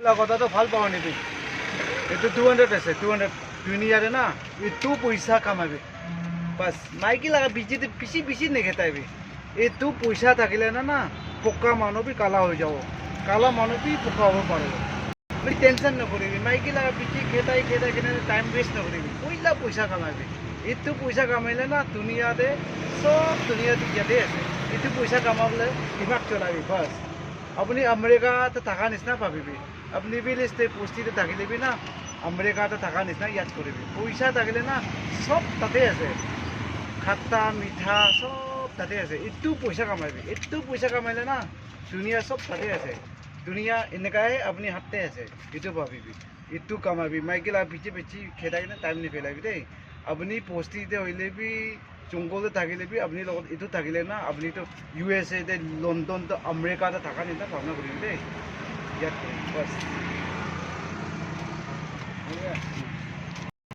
কথাটো ভাল পাওঁ নেকি এইটো 200 আছে 200 দুনিয়াৰে না এইটো পইচা কামাবি বাস মাইকি লাগা পিছি নেঘেটাইবি এইটো পইচা থাকিলে না পকা মানুহ বি কালা হৈ যাব কালা মানুহ বি পকা হ'ব পাৰিব তুমি টেনশ্যন নকৰিবি মাইকি লাগা পিছি খেতাই কিনে টাইম ৱেষ্ট নকৰিবি পইচা কামাবি এইটো পইচা কামাইলে না দুনিয়াতে সব দুনিয়াতে ইয়াতে আছে এইটো পইচা কামাবলৈ দিমাগ চলাবি বাস আপুনি আমেৰিকাতে থকা নিচিনা ভাবিবি আপুনি বিলিষ্টে পুষ্টিতে থাকিলেবি না আমেৰিকাতে থকা নিচিনা ইয়াত কৰিবি পইচা থাকিলে না সব তাতে আছে খাট্টা মিঠা সব তাতে আছে এইটো পইচা কামাবি এইটো পইচা কামাইলে না দুনিয়া সব তাতে আছে দুনিয়া এনেকাই আপুনি হাতে আছে এইটো ভাবিবি এইটো কামাবি মাইকি লাগা পিছি খেদাই কিনে টাইম নিপেলাবি দেই আপুনি পুষ্টিতে হইলেবি জংঘলতে থাকিলেবি আপুনি লগত এইটো থাকিলে না আপুনিতো USA তে লণ্ডনতে আমেৰিকাতে থকা নিচিনা ভাবনা কৰিবি দেই ইয়াত বাস